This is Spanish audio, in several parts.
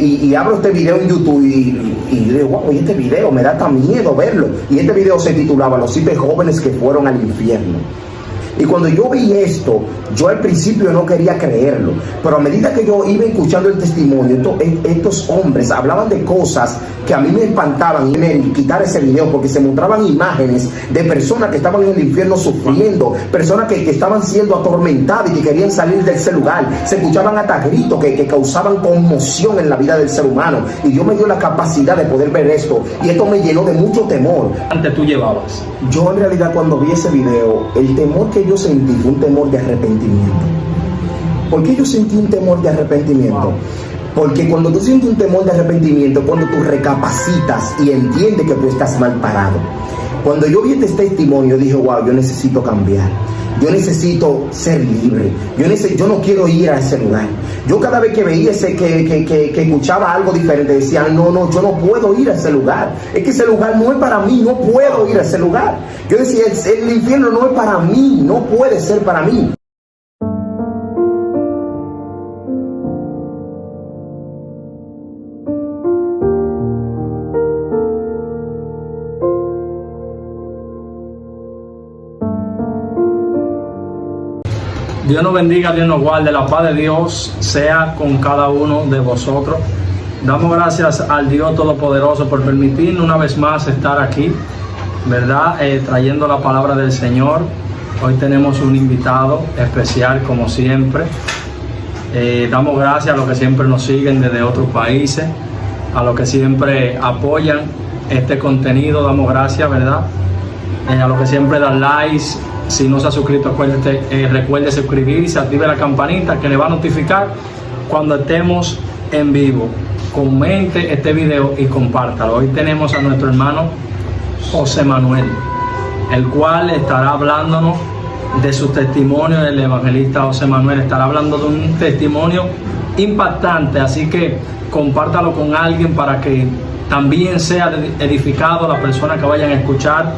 Y abro este video en YouTube y digo, wow, este video me da hasta miedo verlo. Y este video se titulaba Los 7 jóvenes que fueron al infierno. Y cuando yo vi esto, yo al principio no quería creerlo, pero a medida que yo iba escuchando el testimonio, estos hombres hablaban de cosas que a mí me espantaban y me quitar ese video, porque se mostraban imágenes de personas que estaban en el infierno sufriendo, personas que estaban siendo atormentadas y que querían salir de ese lugar. Se escuchaban hasta gritos que causaban conmoción en la vida del ser humano, y Dios me dio la capacidad de poder ver esto, y esto me llenó de mucho temor. ¿Antes tú llevabas? Yo en realidad cuando vi ese video, el temor que yo sentí fue un temor de arrepentimiento. ¿Por qué yo sentí un temor de arrepentimiento? Porque cuando tú sientes un temor de arrepentimiento, cuando tú recapacitas y entiendes que tú estás mal parado. Cuando yo vi este testimonio, dije, wow, yo necesito cambiar. Yo necesito ser libre. Yo no quiero ir a ese lugar. Yo cada vez que veía que escuchaba algo diferente, decía, no, yo no puedo ir a ese lugar. Es que ese lugar no es para mí, no puedo ir a ese lugar. Yo decía, el infierno no es para mí, no puede ser para mí. Dios nos bendiga, Dios nos guarde, la paz de Dios sea con cada uno de vosotros. Damos gracias al Dios Todopoderoso por permitirnos una vez más estar aquí, ¿verdad? Trayendo la palabra del Señor. Hoy tenemos un invitado especial como siempre. Damos gracias a los que siempre nos siguen desde otros países, a los que siempre apoyan este contenido, damos gracias, ¿verdad? A los que siempre dan likes. Si no se ha suscrito, recuerde suscribirse, active la campanita que le va a notificar cuando estemos en vivo. Comente este video y compártalo. Hoy tenemos a nuestro hermano José Manuel, el cual estará hablándonos de su testimonio. El evangelista José Manuel estará hablando de un testimonio impactante, así que compártalo con alguien para que también sea edificado la persona que vayan a escuchar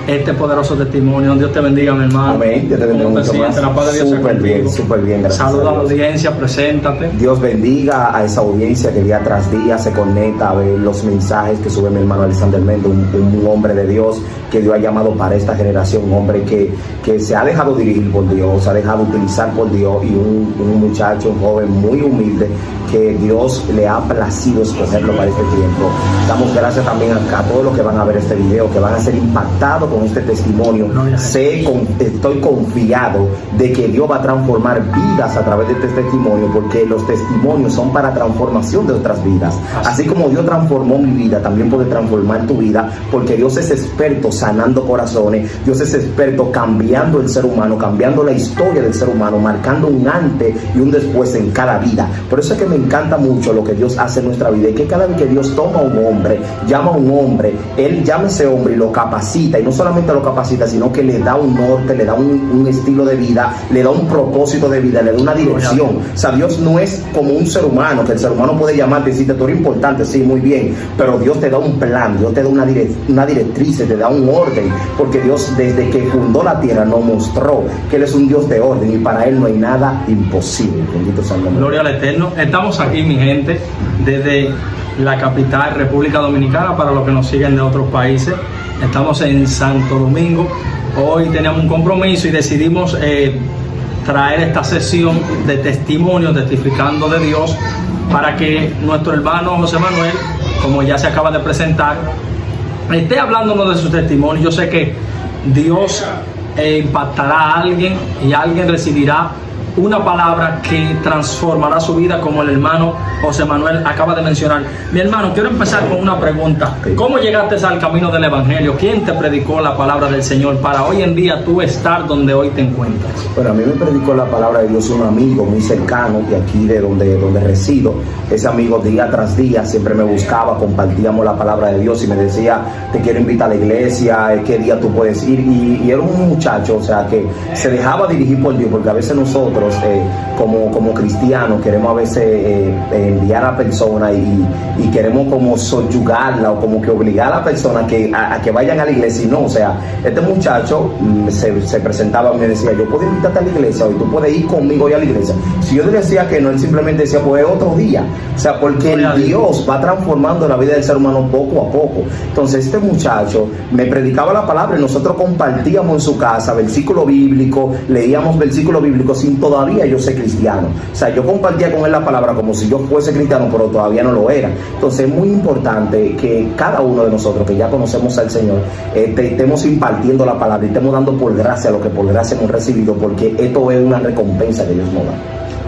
este poderoso testimonio. Dios te bendiga, mi hermano. Amén. Dios te bendiga mucho más. La paz de Dios súper bien, súper bien. Saluda a la audiencia, preséntate. Dios bendiga a esa audiencia que día tras día se conecta a ver los mensajes que sube mi hermano Alexander Méndez, un hombre de Dios que Dios ha llamado para esta generación, un hombre que se ha dejado dirigir por Dios, se ha dejado utilizar por Dios, y un muchacho, un joven muy humilde que Dios le ha placido escogerlo para este tiempo. Damos gracias también a todos los que van a ver este video, que van a ser impactados con este testimonio. Estoy confiado de que Dios va a transformar vidas a través de este testimonio, porque los testimonios son para transformación de otras vidas. Así como Dios transformó mi vida, también puede transformar tu vida, porque Dios es experto sanando corazones. Dios es experto cambiando el ser humano, cambiando la historia del ser humano, marcando un antes y un después en cada vida. Por eso es que me encanta mucho lo que Dios hace en nuestra vida, y que cada vez que Dios toma a un hombre, llama a un hombre, Él llama a ese hombre y lo capacita, y no solamente lo capacita, sino que le da un norte, le da un estilo de vida, le da un propósito de vida, le da una dirección. O sea, Dios no es como un ser humano, que el ser humano puede llamarte y decirte, tú eres importante, sí, muy bien, pero Dios te da un plan, Dios te da una directriz, te da un orden, porque Dios desde que fundó la tierra nos mostró que Él es un Dios de orden, y para Él no hay nada imposible. Bendito sea el nombre. Gloria al Eterno. Estamos aquí, mi gente, desde la capital, República Dominicana, para los que nos siguen de otros países. Estamos en Santo Domingo. Hoy teníamos un compromiso y decidimos traer esta sesión de testimonio, testificando de Dios, para que nuestro hermano José Manuel, como ya se acaba de presentar, esté hablándonos de su testimonio. Yo sé que Dios impactará a alguien, y alguien recibirá una palabra que transformará su vida, como el hermano José Manuel acaba de mencionar. Mi hermano, quiero empezar con una pregunta. ¿Cómo llegaste al camino del evangelio? ¿Quién te predicó la palabra del Señor para hoy en día tú estar donde hoy te encuentras? Bueno, a mí me predicó la palabra de Dios un amigo muy cercano de aquí, de donde resido. Ese amigo día tras día siempre me buscaba, compartíamos la palabra de Dios y me decía, te quiero invitar a la iglesia, ¿qué día tú puedes ir? Y era un muchacho, o sea, que se dejaba dirigir por Dios, porque a veces nosotros nosotros como cristianos queremos a veces enviar a la persona y queremos como subyugarla o como que obligar a la persona a que vayan a la iglesia, y no, o sea, este muchacho se presentaba y me decía, yo puedo invitarte a la iglesia hoy, tú puedes ir conmigo hoy a la iglesia. Si yo le decía que no, él simplemente decía, pues otro día, o sea, porque Dios va transformando la vida del ser humano poco a poco. Entonces este muchacho me predicaba la palabra y nosotros compartíamos en su casa versículo bíblico, leíamos versículo bíblico sin todavía yo ser cristiano. O sea, yo compartía con él la palabra como si yo fuese cristiano, pero todavía no lo era. Entonces es muy importante que cada uno de nosotros que ya conocemos al Señor, estemos impartiendo la palabra y estemos dando por gracia lo que por gracia hemos recibido, porque esto es una recompensa que Dios nos da.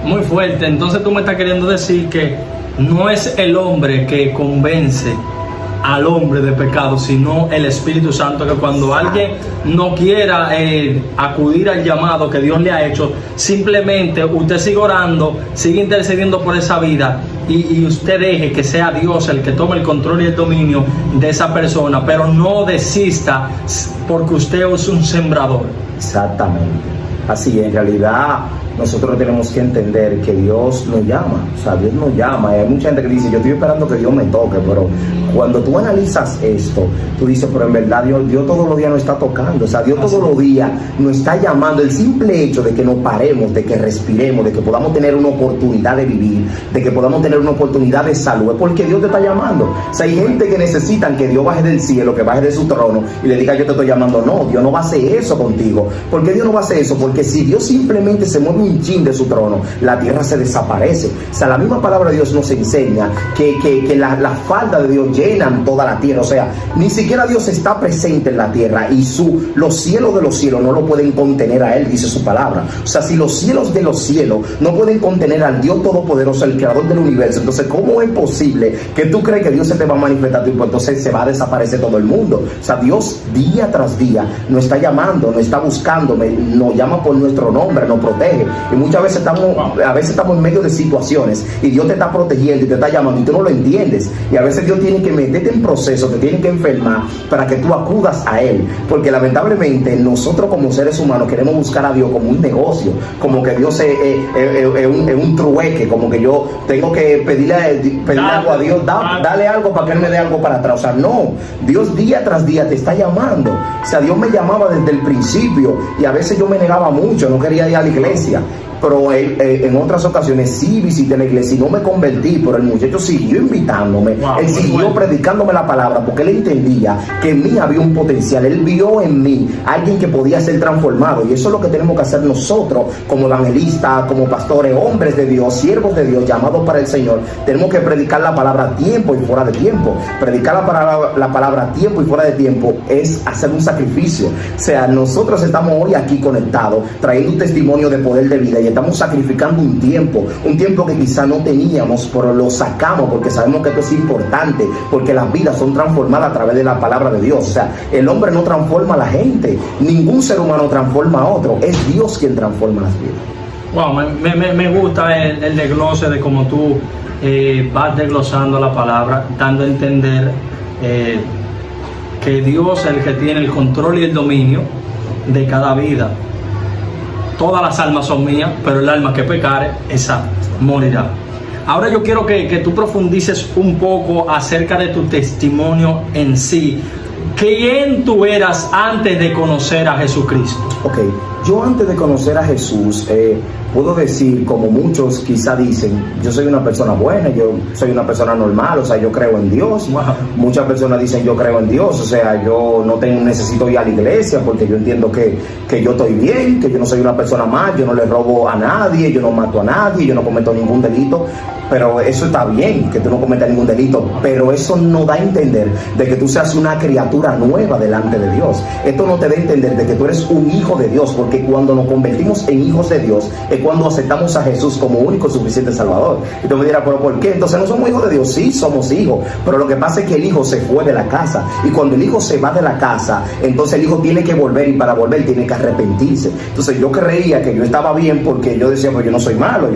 Muy fuerte. Entonces tú me estás queriendo decir que no es el hombre que convence al hombre de pecado, sino el Espíritu Santo, que cuando alguien no quiera acudir al llamado que Dios le ha hecho, simplemente usted sigue orando, sigue intercediendo por esa vida y usted deje que sea Dios el que tome el control y el dominio de esa persona, pero no desista porque usted es un sembrador. Exactamente. Así, en realidad nosotros tenemos que entender que Dios nos llama, o sea, Dios nos llama. Hay mucha gente que dice, yo estoy esperando que Dios me toque, pero cuando tú analizas esto, tú dices, pero en verdad Dios todos los días nos está tocando, o sea, Dios todos los días nos está llamando. El simple hecho de que nos paremos, de que respiremos, de que podamos tener una oportunidad de vivir, de que podamos tener una oportunidad de salud, es porque Dios te está llamando. O sea, hay gente que necesitan que Dios baje del cielo, que baje de su trono y le diga, yo te estoy llamando. No, Dios no va a hacer eso contigo. ¿Por qué Dios no va a hacer eso? Porque si Dios simplemente se mueve un chin de su trono, la tierra se desaparece. O sea, la misma palabra de Dios nos enseña que la falda de Dios llenan toda la tierra. O sea, ni siquiera Dios está presente en la tierra y los cielos de los cielos no lo pueden contener a Él, dice su palabra. O sea, si los cielos de los cielos no pueden contener al Dios Todopoderoso, el creador del universo, entonces ¿cómo es posible que tú crees que Dios se te va a manifestar y pues entonces se va a desaparecer todo el mundo? O sea, Dios día tras día nos está llamando, nos está buscando, nos llama por nuestro nombre, nos protege. Y muchas veces estamos en medio de situaciones y Dios te está protegiendo y te está llamando y tú no lo entiendes, y a veces Dios tiene que meterte en proceso, te tiene que enfermar para que tú acudas a Él, porque lamentablemente nosotros como seres humanos queremos buscar a Dios como un negocio, como que Dios es un trueque, como que yo tengo que pedirle algo a Dios, dale algo para que Él me dé algo para atrás. O sea, no, Dios día tras día te está llamando. O sea, Dios me llamaba desde el principio y a veces yo me negaba mucho, no quería ir a la iglesia, pero en otras ocasiones sí visité la iglesia y no me convertí, pero el muchacho siguió invitándome, él siguió predicándome la palabra, porque él entendía que en mí había un potencial, él vio en mí alguien que podía ser transformado, y eso es lo que tenemos que hacer nosotros como evangelistas, como pastores, hombres de Dios, siervos de Dios, llamados para el Señor. Tenemos que predicar la palabra a tiempo y fuera de tiempo. Predicar la palabra a tiempo y fuera de tiempo es hacer un sacrificio. O sea, nosotros estamos hoy aquí conectados, trayendo un testimonio de poder de vida, y estamos sacrificando un tiempo que quizá no teníamos, pero lo sacamos porque sabemos que esto es importante, porque las vidas son transformadas a través de la palabra de Dios. O sea, el hombre no transforma a la gente, ningún ser humano transforma a otro, es Dios quien transforma las vidas. Wow, me gusta el desglose de cómo tú vas desglosando la palabra, dando a entender que Dios es el que tiene el control y el dominio de cada vida. Todas las almas son mías, pero el alma que pecare, esa morirá. Ahora yo quiero que tú profundices un poco acerca de tu testimonio en sí. ¿Quién tú eras antes de conocer a Jesucristo? Ok, yo antes de conocer a Jesús, puedo decir, como muchos quizá dicen, yo soy una persona buena, yo soy una persona normal, o sea, yo creo en Dios. Wow. Muchas personas dicen, yo creo en Dios, o sea, yo no necesito ir a la iglesia porque yo entiendo que yo estoy bien, que yo no soy una persona mal, yo no le robo a nadie, yo no mato a nadie, yo no cometo ningún delito. Pero eso está bien, que tú no cometas ningún delito, pero eso no da a entender de que tú seas una criatura nueva delante de Dios. Esto no te da a entender de que tú eres un hijo de Dios, porque cuando nos convertimos en hijos de Dios es cuando aceptamos a Jesús como único y suficiente Salvador. Y tú me dirás, ¿pero por qué? Entonces no somos hijos de Dios. Sí, somos hijos, pero lo que pasa es que el hijo se fue de la casa, y cuando el hijo se va de la casa, entonces el hijo tiene que volver, y para volver tiene que arrepentirse. Entonces yo creía que yo estaba bien porque yo decía, pues yo no soy malo,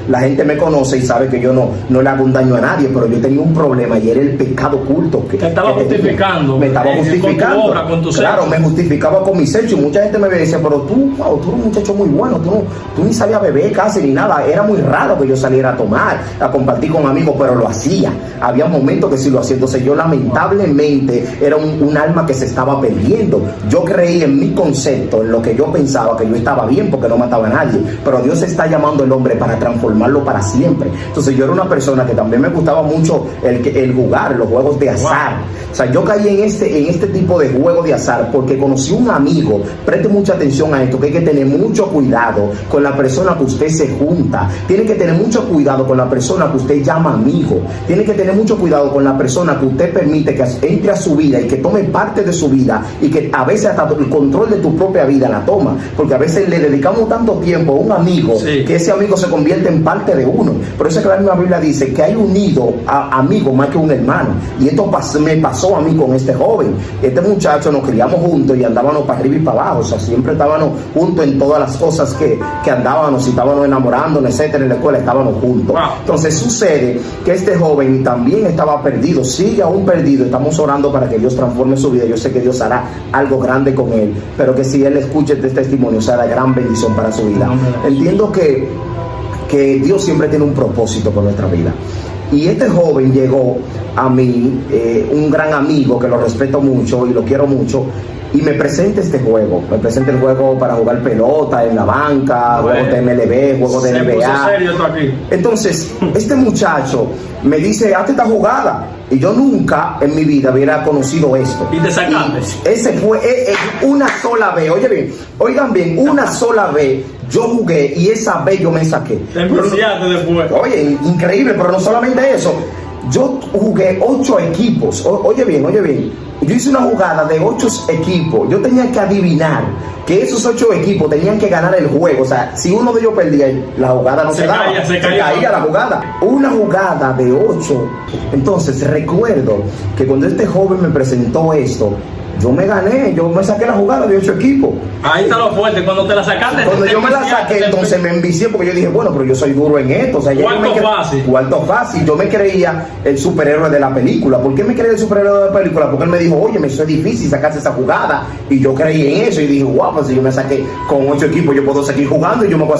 la gente me conoce y sabe que yo no le hago un daño a nadie, pero yo tenía un problema y era el pecado oculto que estaba justificando. Me estaba justificando. Con tu obra, con tu claro, sexo. Me justificaba con mis hechos. Mucha gente me decía, pero tú eres un muchacho muy bueno, tú ni salía a beber casi ni nada, era muy raro que yo saliera a tomar, a compartir con amigos, pero lo hacía. Había momentos que sí lo hacía. Entonces yo lamentablemente era un alma que se estaba perdiendo. Yo creí en mi concepto, en lo que yo pensaba, que yo estaba bien porque no mataba a nadie, pero Dios está llamando al hombre para transformarlo para siempre. Entonces yo era una persona que también me gustaba mucho el jugar, los juegos de azar. O sea, yo caí en este tipo de juego de azar porque conocí un amigo. Preste mucha atención a esto, que hay que tener mucho cuidado con la persona que usted se junta. Tiene que tener mucho cuidado con la persona que usted llama amigo. Tiene que tener mucho cuidado con la persona que usted permite que entre a su vida y que tome parte de su vida, y que a veces hasta el control de tu propia vida la toma, porque a veces le dedicamos tanto tiempo a un amigo, sí, que ese amigo se convierte en parte de uno. Por eso es que la misma Biblia dice que hay unido a amigo más que un hermano, y esto me pasó a mí con este joven. Este muchacho, nos criamos juntos y andábamos para arriba y para abajo, o sea, siempre estábamos juntos en todas las cosas que andábamos, si estábamos enamorándonos, etcétera, en la escuela estábamos juntos. Entonces sucede que este joven también estaba perdido, sigue aún perdido. Estamos orando para que Dios transforme su vida. Yo sé que Dios hará algo grande con él, pero que si él escuche este testimonio sea de gran bendición para su vida. Entiendo que Dios siempre tiene un propósito con nuestra vida. Y este joven llegó a mí, un gran amigo que lo respeto mucho y lo quiero mucho, y me presenta este juego. Me presenta el juego para jugar pelota en la banca, juegos de MLB, juegos de NBA. Puso serio esto aquí. Entonces, este muchacho me dice, hazte esta jugada. Y yo nunca en mi vida hubiera conocido esto. Y te sacaste. Ese fue una sola vez. Oye bien, oigan bien, una sola vez yo jugué y esa vez yo me saqué. Te enviciaste después. Oye, increíble, pero no solamente eso. Yo jugué 8 equipos. Oye bien, oye bien. Yo hice una jugada de 8 equipos. Yo tenía que adivinar que esos 8 equipos tenían que ganar el juego. O sea, si uno de ellos perdía, la jugada no se daba. Se caía la jugada. Una jugada de 8. Entonces recuerdo que cuando este joven me presentó esto, yo me gané, yo me saqué la jugada de 8 equipos. Ahí está lo fuerte, cuando te la sacaste. Cuando yo me la saqué, entonces me envicié, porque yo dije, bueno, pero yo soy duro en esto. O sea, cuarto fácil. Yo me creía el superhéroe de la película. ¿Por qué me creía el superhéroe de la película? Porque él me dijo, oye, me es difícil sacarse esa jugada. Y yo creí en eso y dije, guau, pues si yo me saqué con 8 equipos, yo puedo seguir jugando y yo me voy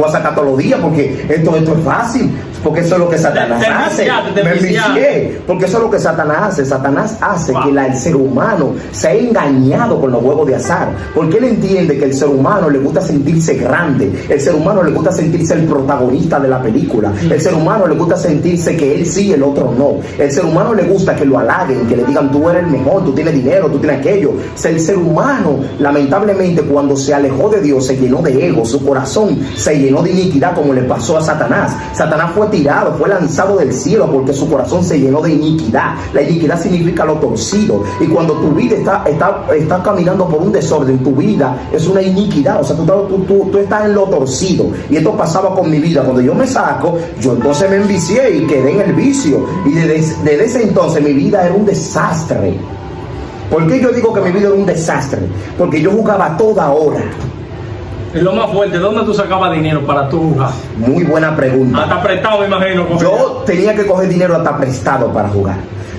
a sacar todos los días, porque esto es fácil. Porque eso es lo que Satanás hace. Me envicié, porque eso es lo que Satanás hace. Satanás hace que el ser humano se ha engañado con los juegos de azar, porque él entiende que el ser humano le gusta sentirse grande, el ser humano le gusta sentirse el protagonista de la película, el ser humano le gusta sentirse que él sí, el otro no, el ser humano le gusta que lo halaguen, que le digan tú eres el mejor, tú tienes dinero, tú tienes aquello. O sea, el ser humano, lamentablemente, cuando se alejó de Dios, se llenó de ego, su corazón se llenó de iniquidad, como le pasó a Satanás. Satanás fue tirado, fue lanzado del cielo porque su corazón se llenó de iniquidad. La iniquidad significa lo torcido, y cuando tu vida está caminando por un desorden, tu vida es una iniquidad. O sea, tú estás en lo torcido, y esto pasaba con mi vida. Cuando yo me saco, yo entonces me envicié y quedé en el vicio, y desde ese entonces mi vida era un desastre. ¿Por qué yo digo que mi vida era un desastre? Porque yo jugaba a toda hora. Es lo más fuerte. ¿Dónde tú sacabas dinero para tu jugar? Muy buena pregunta. Hasta prestado, me imagino. Yo tenía que coger dinero hasta prestado para jugar.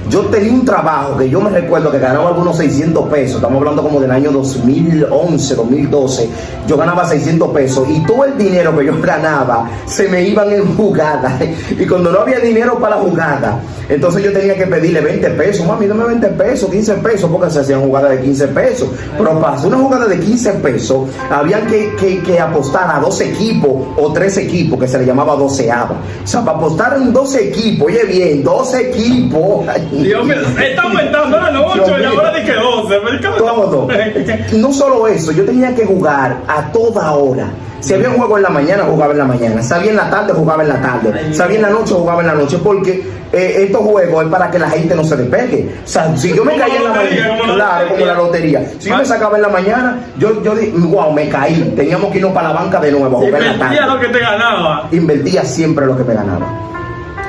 Yo tenía un trabajo que yo me recuerdo que ganaba algunos 600 pesos. Estamos hablando como del año 2011, 2012. Yo ganaba 600 pesos y todo el dinero que yo ganaba se me iban en jugada. Y cuando no había dinero para la jugada, entonces yo tenía que pedirle 20 pesos. Mami, dame 20 pesos, 15 pesos, porque se hacían jugadas de 15 pesos. Pero para hacer una jugada de 15 pesos, había que apostar a 2 equipos o 3 equipos, que se le llamaba doceava. O sea, para apostar en 12 equipos, oye bien, 12 equipos. Dios mío, está aumentando, eran 8 y ahora dije 12. Todo. No solo eso, yo tenía que jugar a toda hora. Si había un juego en la mañana, jugaba en la mañana. Si había en la tarde, jugaba en la tarde. Si había en la noche, jugaba en la noche. Porque estos juegos es para que la gente no se despegue. O sea, si yo me caía en la mañana, claro, como la lotería. Si yo me sacaba en la mañana, yo dije, wow, me caí. Teníamos que irnos para la banca de nuevo a jugar en la tarde. Invertía lo que te ganaba. Invertía siempre lo que me ganaba.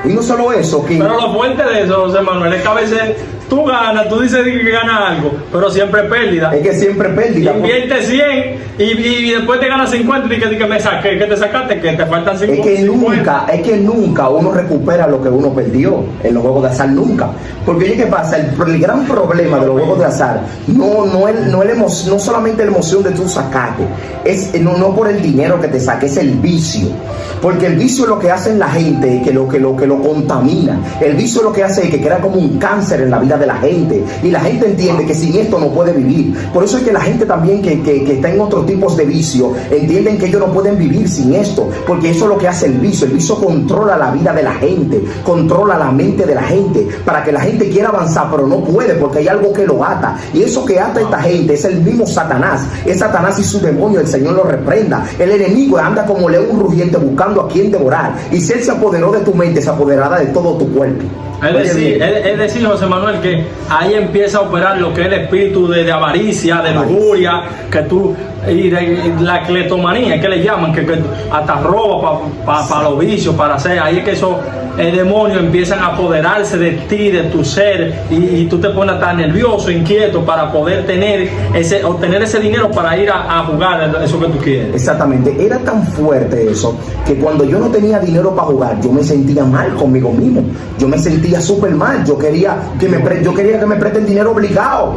Y no solo eso, que... Pero lo fuerte de eso, José Manuel, es que a veces tú ganas, tú dices que ganas algo, pero siempre pérdida. Es que siempre pérdida. Invierte 100 y después te ganas 50 y que me saqué, que te sacaste, que te faltan 50. Es que nunca uno recupera lo que uno perdió en los juegos de azar, nunca. Porque oye, ¿qué pasa? El gran problema de los juegos de azar no solamente la emoción de tu sacate, no por el dinero que te saque, es el vicio. Porque el vicio es lo que hace en la gente, que lo contamina. El vicio es lo que hace que crea como un cáncer en la vida de la gente. Y la gente entiende que sin esto no puede vivir. Por eso es que la gente también que está en otros tipos de vicio, entienden que ellos no pueden vivir sin esto. Porque eso es lo que hace el vicio. El vicio controla la vida de la gente, controla la mente de la gente, para que la gente quiera avanzar, pero no puede, porque hay algo que lo ata. Y eso que ata a esta gente es el mismo Satanás. Es Satanás y su demonio, el Señor lo reprenda. El enemigo anda como león rugiente buscando a quien devorar, y si él se apoderó de tu mente, se apoderará de todo tu cuerpo. Es decir, José Manuel, que ahí empieza a operar lo que es el espíritu de avaricia, de lujuria, y de la cleptomanía, que le llaman, que hasta roba para los vicios, para hacer. Ahí es que esos demonios empiezan a apoderarse de ti, de tu ser, y tú te pones tan nervioso, inquieto, para poder obtener ese dinero para ir a jugar eso que tú quieres. Exactamente, era tan fuerte eso, que cuando yo no tenía dinero para jugar, yo me sentía mal conmigo mismo, yo me sentía súper mal, yo quería que me presten dinero obligado.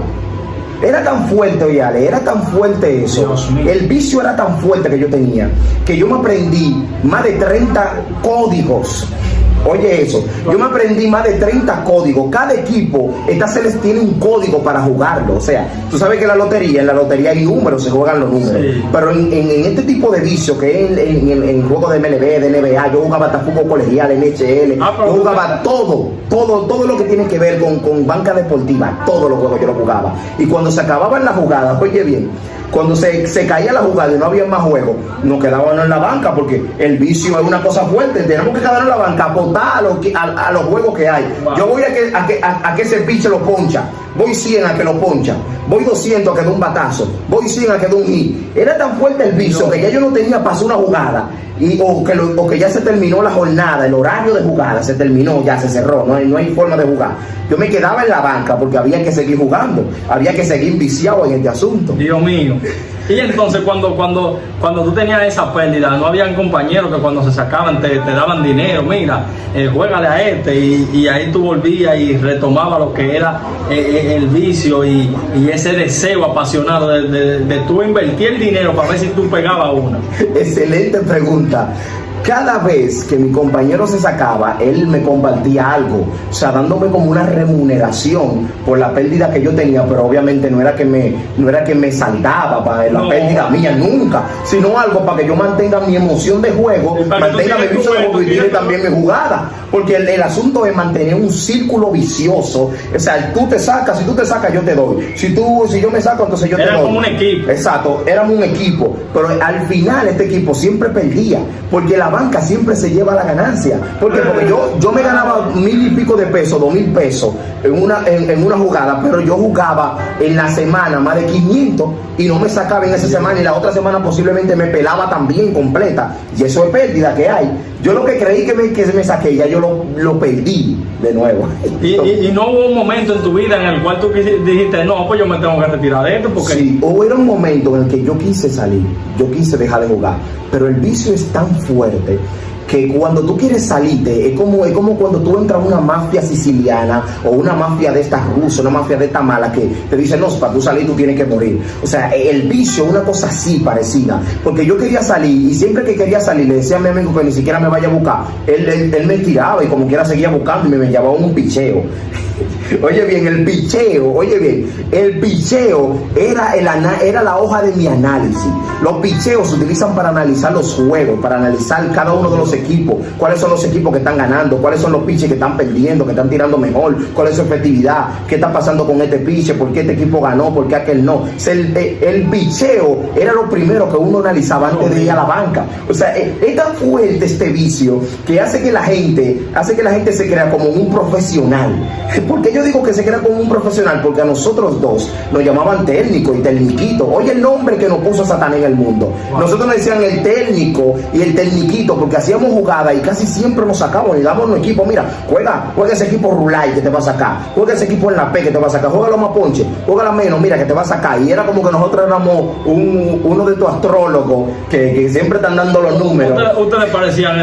Era tan fuerte, oye, Ale, era tan fuerte eso. El vicio era tan fuerte que yo tenía, que yo me aprendí más de 30 códigos. Oye eso, yo me aprendí más de 30 códigos. Cada equipo tiene un código para jugarlo. O sea, tú sabes que en la lotería hay números, se juegan los números. Sí. Pero en este tipo de vicio, que es en juegos de MLB, de NBA, yo jugaba hasta fútbol colegial, NHL, yo jugaba todo lo que tiene que ver con banca deportiva, todos los juegos yo lo jugaba. Y cuando se acababan las jugadas, oye bien, cuando se caía la jugada y no había más juegos, nos quedábamos en la banca, porque el vicio es una cosa fuerte. Tenemos que quedarnos en la banca, apostar a los juegos que hay. Wow. Yo voy a que ese piche lo poncha, voy 100 a que lo poncha, voy 200 a que dé un batazo, voy 100 a que dé un hit. Era tan fuerte el vicio que ya yo no tenía para hacer una jugada, o que ya se terminó la jornada, el horario de jugada se terminó, ya se cerró, no hay forma de jugar. Yo me quedaba en la banca porque había que seguir jugando, había que seguir viciado en este asunto. Dios mío. Y entonces cuando tú tenías esa pérdida, no habían compañeros que cuando se sacaban te daban dinero, mira, juégale a este, y ahí tú volvías y retomabas lo que era el vicio y ese deseo apasionado de tú invertir el dinero para ver si tú pegabas una. Excelente pregunta. Cada vez que mi compañero se sacaba, él me compartía algo, o sea, dándome como una remuneración por la pérdida que yo tenía, pero obviamente no era que me saldaba para la pérdida mía, nunca, sino algo para que yo mantenga mi emoción de juego, mantenga mi vicio de juego y también mi jugada, porque el asunto es mantener un círculo vicioso. O sea, tú te sacas, si tú te sacas yo te doy, si yo me saco entonces yo te doy. Era como un equipo. Exacto, éramos un equipo, pero al final este equipo siempre perdía, porque la banca siempre se lleva la ganancia. Porque yo me ganaba 1,000 y pico de pesos, 2,000 pesos en una jugada, pero yo jugaba en la semana más de 500 y no me sacaba en esa semana, y la otra semana posiblemente me pelaba también completa, y eso es pérdida que hay. Yo lo que creí que me saqué, ya yo lo perdí de nuevo. Y no hubo un momento en tu vida en el cual tú dijiste, no, pues yo me tengo que retirar de esto, porque... Sí, hubo un momento en el que yo quise salir, yo quise dejar de jugar, pero el vicio es tan fuerte que cuando tú quieres salirte, es como cuando tú entras a una mafia siciliana o una mafia de estas rusas, una mafia de esta mala, que te dicen, no, para tú salir tú tienes que morir. O sea, el vicio es una cosa así parecida, porque yo quería salir, y siempre que quería salir le decía a mi amigo que ni siquiera me vaya a buscar. Él me tiraba y como quiera seguía buscando y me llevaba un picheo. Oye bien, el picheo era la hoja de mi análisis. Los picheos se utilizan para analizar los juegos, para analizar cada uno de los equipos, cuáles son los equipos que están ganando, cuáles son los piches que están perdiendo, que están tirando mejor, cuál es su efectividad, qué está pasando con este piche, por qué este equipo ganó, por qué aquel no. O sea, el picheo era lo primero que uno analizaba antes de ir a la banca. O sea, es tan fuerte este vicio que hace que la gente se crea como un profesional ¿Por qué yo digo que se crea como un profesional? Porque a nosotros dos nos llamaban técnico y tecniquito. Oye el nombre que nos puso Satanás en el mundo. Wow. Nosotros nos decían el técnico y el tecniquito porque hacíamos jugada y casi siempre nos sacamos y damos un equipo. Mira, juega ese equipo Rulay que te va a sacar. Juega ese equipo en la P que te va a sacar. Juega más ponche. Juega la menos, mira que te va a sacar. Y era como que nosotros éramos uno de estos astrólogos que siempre están dando los números. ¿Ustedes parecían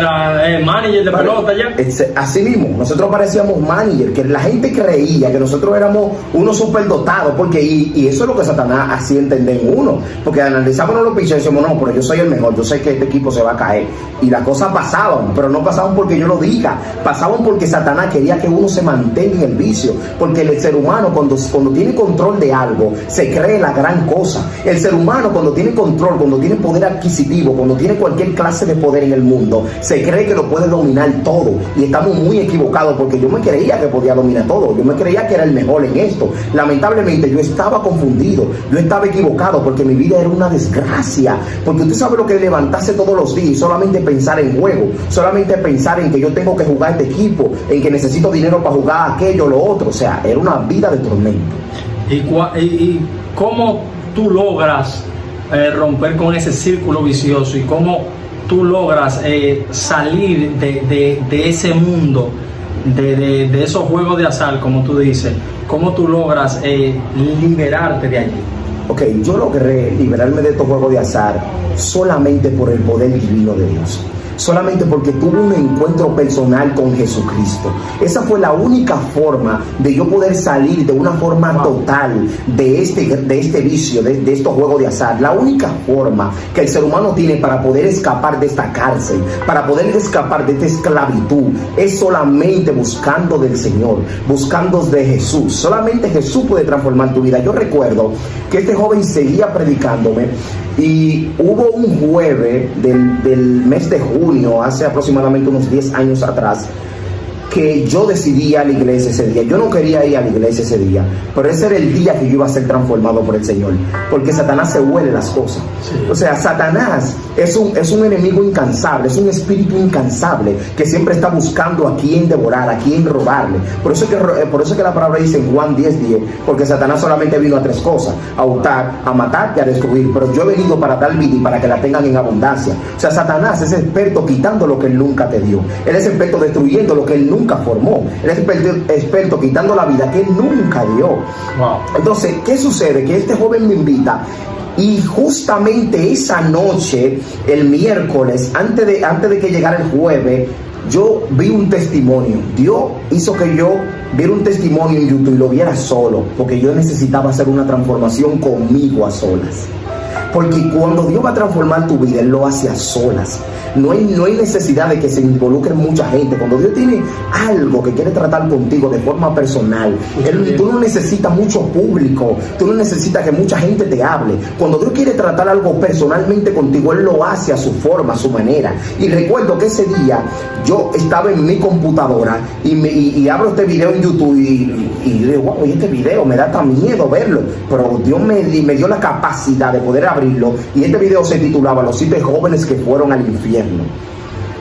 manager de pelota ya? Así mismo, nosotros parecíamos manager, que la gente creía que nosotros éramos unos superdotados, porque y eso es lo que Satanás hacía entender en uno, porque analizábamos los pichos y decíamos, no, pero yo soy el mejor, yo sé que este equipo se va a caer, y las cosas pasaban, pero no pasaban porque yo lo diga, pasaban porque Satanás quería que uno se mantenga en el vicio, porque el ser humano cuando tiene control de algo, se cree la gran cosa. El ser humano cuando tiene control, cuando tiene poder adquisitivo, cuando tiene cualquier clase de poder en el mundo, se cree que lo puede dominar todo, y estamos muy equivocados, porque yo me creía que podía dominar todo, yo me creía que era el mejor en esto. Lamentablemente yo estaba confundido, yo estaba equivocado, porque mi vida era una desgracia, porque usted sabe lo que es levantarse todos los días y solamente pensar en juego, solamente pensar en que yo tengo que jugar este equipo, en que necesito dinero para jugar aquello, lo otro, o sea, era una vida de tormento. ¿Y cómo tú logras romper con ese círculo vicioso y cómo tú logras salir de ese mundo, de esos juegos de azar, como tú dices? ¿Cómo tú logras liberarte de allí? Ok, yo logré liberarme de estos juegos de azar solamente por el poder divino de Dios. Solamente porque tuve un encuentro personal con Jesucristo. Esa fue la única forma de yo poder salir de una forma total de este vicio, de estos juegos de azar. La única forma que el ser humano tiene para poder escapar de esta cárcel, para poder escapar de esta esclavitud, es solamente buscando del Señor, buscando de Jesús. Solamente Jesús puede transformar tu vida. Yo recuerdo que este joven seguía predicándome y hubo un jueves del mes de junio, hace aproximadamente unos 10 años atrás, que yo decidí ir a la iglesia ese día. Yo no quería ir a la iglesia ese día, pero ese era el día que yo iba a ser transformado por el Señor, porque Satanás se huele las cosas. Sí. O sea, Satanás es un enemigo incansable, es un espíritu incansable que siempre está buscando a quién devorar, a quién robarle. Por eso es que la palabra dice en Juan 10:10, porque Satanás solamente vino a tres cosas: a hurtar, a matar y a destruir, pero yo he venido para dar vida y para que la tengan en abundancia. O sea, Satanás es experto quitando lo que él nunca te dio, él es experto destruyendo lo que él nunca formó, él es experto quitando la vida que él nunca dio. Wow. Entonces, ¿qué sucede? Que este joven me invita, y justamente esa noche, el miércoles, antes de que llegara el jueves, yo vi un testimonio. Dios hizo que yo viera un testimonio en YouTube y lo viera solo, porque yo necesitaba hacer una transformación conmigo a solas. Porque cuando Dios va a transformar tu vida, Él lo hace a solas. No hay necesidad de que se involucre mucha gente. Cuando Dios tiene algo que quiere tratar contigo de forma personal, tú no necesitas mucho público, tú no necesitas que mucha gente te hable. Cuando Dios quiere tratar algo personalmente contigo, Él lo hace a su forma, a su manera. Y recuerdo que ese día yo estaba en mi computadora y abro este video en YouTube y digo, wow, este video me da tan miedo verlo, pero Dios me dio la capacidad de poder abrirlo, y este video se titulaba Los 7 jóvenes que fueron al infierno.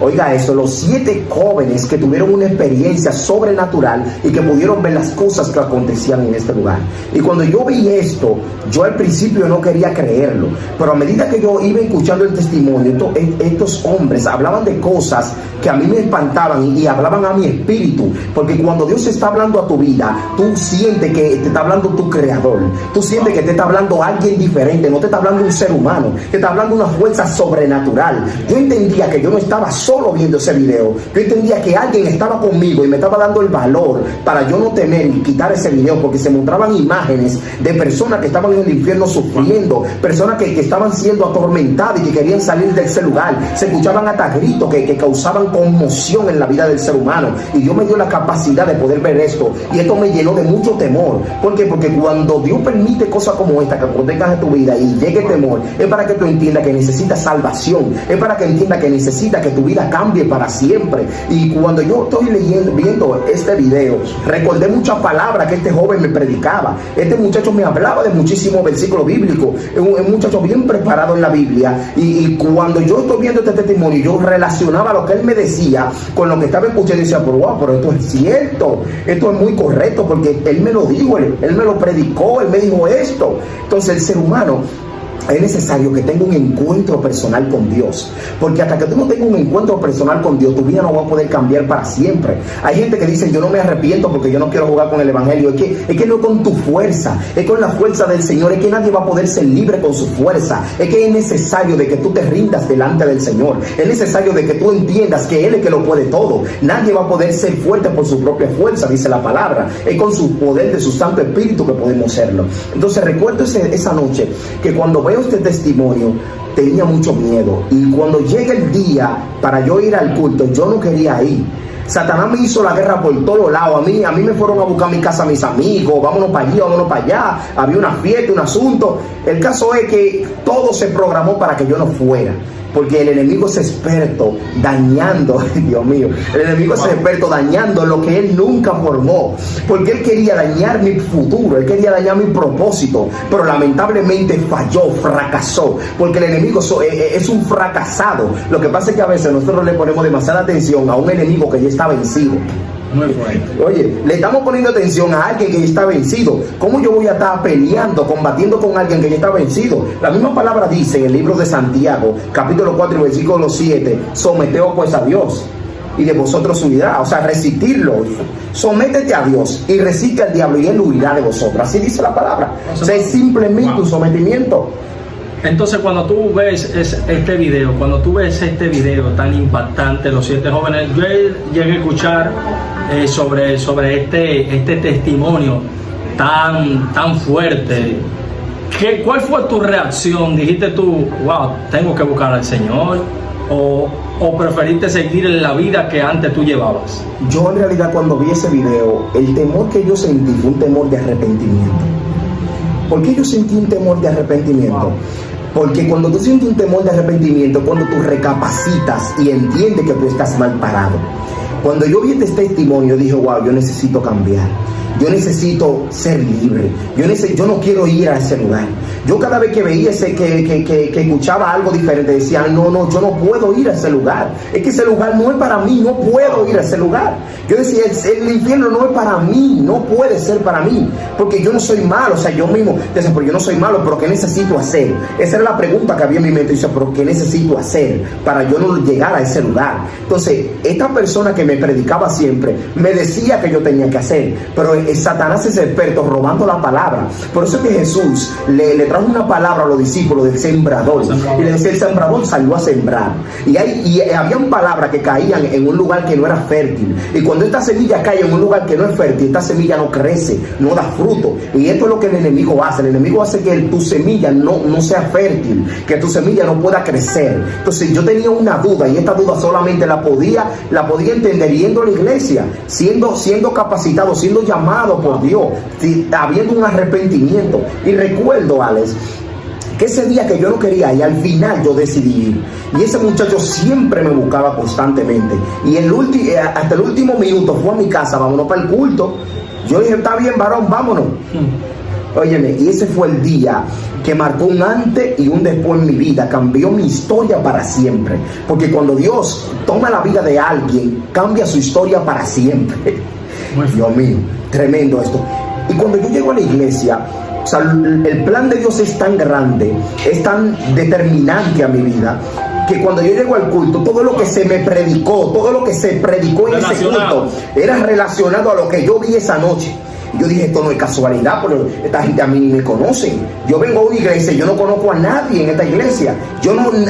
Oiga eso, los 7 jóvenes que tuvieron una experiencia sobrenatural y que pudieron ver las cosas que acontecían en este lugar. Y cuando yo vi esto, yo al principio no quería creerlo, pero a medida que yo iba escuchando el testimonio, estos hombres hablaban de cosas que a mí me espantaban y hablaban a mi espíritu, porque cuando Dios está hablando a tu vida, tú sientes que te está hablando tu creador, tú sientes que te está hablando alguien diferente, no te está hablando un ser humano, te está hablando una fuerza sobrenatural. Yo entendía que yo no estaba solo viendo ese video, yo entendía que alguien estaba conmigo y me estaba dando el valor para yo no temer y quitar ese video, porque se mostraban imágenes de personas que estaban en el infierno sufriendo, personas que estaban siendo atormentadas y que querían salir de ese lugar. Se escuchaban hasta gritos que causaban conmoción en la vida del ser humano, y Dios me dio la capacidad de poder ver esto, y esto me llenó de mucho temor. ¿Por qué? Porque cuando Dios permite cosas como esta que protejan a tu vida y llegue temor, es para que tú entiendas que necesitas salvación, es para que entiendas que necesitas que tu vida vida cambie para siempre. Y cuando yo estoy viendo este video, recordé muchas palabras que este joven me predicaba. Este muchacho me hablaba de muchísimos versículos bíblicos, un muchacho bien preparado en la Biblia, y cuando yo estoy viendo este testimonio, yo relacionaba lo que él me decía con lo que estaba escuchando y decía, pero wow, pero esto es cierto, esto es muy correcto, porque él me lo dijo, él me lo predicó, él me dijo esto. Entonces el ser humano es necesario que tenga un encuentro personal con Dios, porque hasta que tú no tengas un encuentro personal con Dios, tu vida no va a poder cambiar para siempre. Hay gente que dice, yo no me arrepiento porque yo no quiero jugar con el evangelio. Es que no es con tu fuerza, es con la fuerza del Señor. Es que nadie va a poder ser libre con su fuerza. Es que es necesario de que tú te rindas delante del Señor. Es necesario de que tú entiendas que Él es que lo puede todo. Nadie va a poder ser fuerte por su propia fuerza, dice la palabra. Es con su poder de su Santo Espíritu que podemos serlo. Entonces recuerdo esa noche que cuando veo este testimonio tenía mucho miedo, y cuando llega el día para yo ir al culto, yo no quería ir. Satanás me hizo la guerra por todos lados. A mí me fueron a buscar a mi casa mis amigos, vámonos para allí, vámonos para allá, había una fiesta, un asunto. El caso es que todo se programó para que yo no fuera, porque el enemigo es experto dañando, Dios mío, el enemigo es experto dañando lo que él nunca formó, porque él quería dañar mi futuro, él quería dañar mi propósito, pero lamentablemente falló, fracasó, porque el enemigo es un fracasado. Lo que pasa es que a veces nosotros le ponemos demasiada atención a un enemigo que ya está vencido. Muy fuerte. Oye, le estamos poniendo atención a alguien que ya está vencido. ¿Cómo yo voy a estar peleando, combatiendo con alguien que ya está vencido? La misma palabra dice en el libro de Santiago, capítulo 4, versículo 7, someteos pues a Dios, y de vosotros huirá. O sea, resistirlo. Sométete a Dios y resiste al diablo, y él huirá de vosotros. Así dice la palabra. O sea, es simplemente un sometimiento. Entonces, cuando tú ves este video tan impactante, los 7 jóvenes, yo llegué a escuchar sobre este testimonio tan fuerte. ¿Cuál fue tu reacción? ¿Dijiste tú, wow, tengo que buscar al Señor? ¿O preferiste seguir en la vida que antes tú llevabas? Yo en realidad, cuando vi ese video, el temor que yo sentí fue un temor de arrepentimiento. ¿Por qué yo sentí un temor de arrepentimiento? Wow. Porque cuando tú sientes un temor de arrepentimiento, cuando tú recapacitas y entiendes que tú estás mal parado. Cuando yo vi este testimonio, dije, wow, yo necesito cambiar. Yo necesito ser libre. Yo no quiero ir a ese lugar. Yo cada vez que veía que escuchaba algo diferente, decía, no, yo no puedo ir a ese lugar. Es que ese lugar no es para mí, no puedo ir a ese lugar. Yo decía, el infierno no es para mí, no puede ser para mí, porque yo no soy malo. O sea, yo mismo decía, pero yo no soy malo, pero ¿qué necesito hacer? Esa era la pregunta que había en mi mente. Yo decía, pero ¿qué necesito hacer para yo no llegar a ese lugar? Entonces, esta persona que me predicaba siempre, me decía que yo tenía que hacer, pero Satanás es experto robando la palabra. Por eso es que Jesús le trajo una palabra a los discípulos del sembrador, y le decía, el sembrador salió a sembrar, y habían palabras que caían en un lugar que no era fértil, y cuando esta semilla cae en un lugar que no es fértil, esta semilla no crece, no da fruto. Y esto es lo que el enemigo hace. El enemigo hace que tu semilla no sea fértil, que tu semilla no pueda crecer. Entonces yo tenía una duda, y esta duda solamente la podía entender yendo a la iglesia, siendo capacitado, siendo llamado por Dios, habiendo un arrepentimiento. Y recuerdo, Alex, que ese día que yo no quería ir, al final yo decidí ir. Y ese muchacho siempre me buscaba constantemente. Y hasta el último minuto fue a mi casa, vámonos para el culto. Yo dije, está bien, varón, vámonos. Óyeme, y ese fue el día que marcó un antes y un después en mi vida. Cambió mi historia para siempre. Porque cuando Dios toma la vida de alguien, cambia su historia para siempre. Dios mío, tremendo esto. Y cuando yo llego a la iglesia, o sea, el plan de Dios es tan grande, es tan determinante a mi vida, que cuando yo llego al culto, todo lo que se me predicó, todo lo que se predicó en ese culto, era relacionado a lo que yo vi esa noche. Yo dije, esto no es casualidad, porque esta gente a mí ni me conocen. Yo vengo a una iglesia, yo no conozco a nadie en esta iglesia.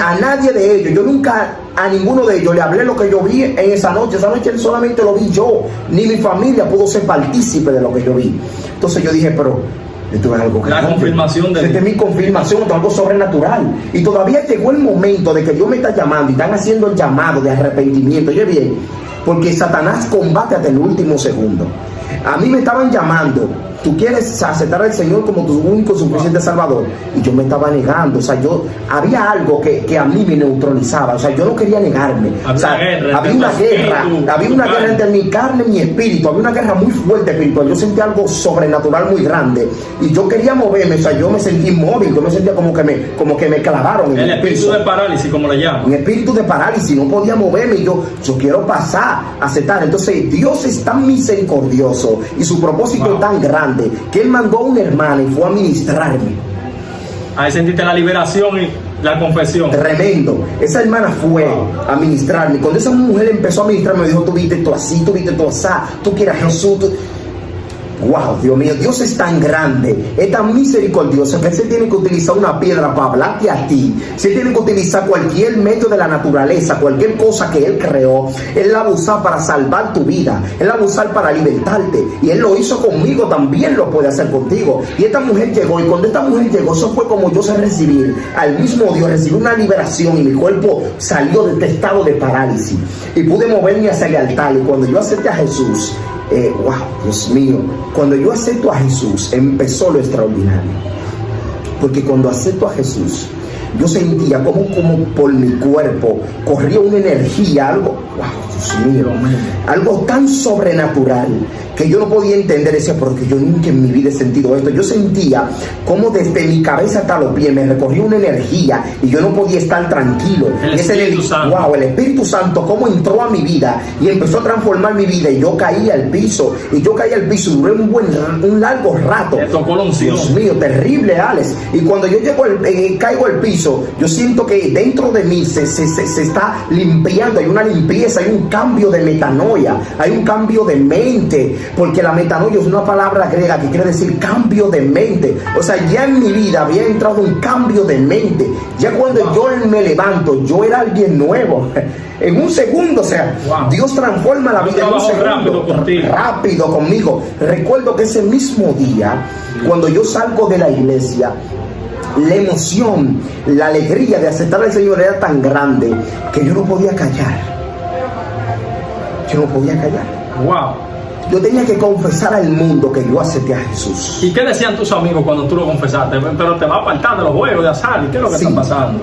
A nadie de ellos, yo nunca a ninguno de ellos le hablé lo que yo vi en esa noche. Esa noche solamente lo vi yo. Ni mi familia pudo ser partícipe de lo que yo vi. Entonces yo dije, pero esto es algo grande. La confirmación de... Esta es mi confirmación, esto es algo sobrenatural. Y todavía llegó el momento de que Dios me está llamando y están haciendo el llamado de arrepentimiento. Oye bien, porque Satanás combate hasta el último segundo. A mí me estaban llamando tú quieres aceptar al Señor como tu único suficiente Salvador. Y yo me estaba negando, o sea, había algo que a mí me neutralizaba, o sea, yo no quería negarme. Había una guerra entre mi carne y mi espíritu, había una guerra muy fuerte espiritual. Yo sentía algo sobrenatural muy grande y yo quería moverme, o sea, yo me sentí inmóvil, yo me sentía como que me clavaron en el espíritu piso. De parálisis, como le llaman. Un espíritu de parálisis, no podía moverme y yo quiero pasar, aceptar. Entonces Dios es tan misericordioso y su propósito es tan grande que Él mandó a una hermana y fue a ministrarme. Ahí sentiste la liberación y la confesión. Tremendo. Esa hermana fue a ministrarme. Cuando esa mujer empezó a ministrarme, me dijo: tú viste todo así, tú viste todo así, tú quieres a Jesús. Wow, Dios mío, Dios es tan grande, es tan misericordioso que Él se tiene que utilizar una piedra para hablarte a ti. Se tiene que utilizar cualquier medio de la naturaleza, cualquier cosa que Él creó. Él la va a usar para salvar tu vida, Él la va a usar para libertarte. Y Él lo hizo conmigo, también lo puede hacer contigo. Y esta mujer llegó, y cuando esta mujer llegó, eso fue como yo sé recibir al mismo Dios, recibí una liberación y mi cuerpo salió de este estado de parálisis. Y pude moverme hacia el altar. Y cuando yo acepté a Jesús, wow, Dios mío, cuando yo acepto a Jesús, empezó lo extraordinario. Porque cuando acepto a Jesús, yo sentía como por mi cuerpo corría una energía, algo, wow, Dios mío, algo tan sobrenatural que yo no podía entender. Decía, porque yo nunca en mi vida he sentido esto. Yo sentía como desde mi cabeza hasta los pies me recorría una energía y yo no podía estar tranquilo. El Espíritu Santo. Wow, el Espíritu Santo cómo entró a mi vida y empezó a transformar mi vida, y yo caí al piso, y duré un largo rato. Te tocó la unción. Dios mío, terrible, Alex. Y cuando yo caigo al piso, yo siento que dentro de mí se está limpiando, hay una limpieza, hay un cambio de metanoia, hay un cambio de mente, porque la metanoia es una palabra griega que quiere decir cambio de mente. O sea, ya en mi vida había entrado un cambio de mente. Ya cuando yo me levanto, yo era alguien nuevo. En un segundo, o sea, Dios transforma la vida en un segundo. Rápido conmigo. Recuerdo que ese mismo día, cuando yo salgo de la iglesia, la emoción, la alegría de aceptar al Señor era tan grande que yo no podía callar. Yo no podía callar. Wow. Yo tenía que confesar al mundo que yo acepté a Jesús. ¿Y qué decían tus amigos cuando tú lo confesaste? Pero te va a apartar de los juegos de azar. ¿Y qué es lo que está pasando?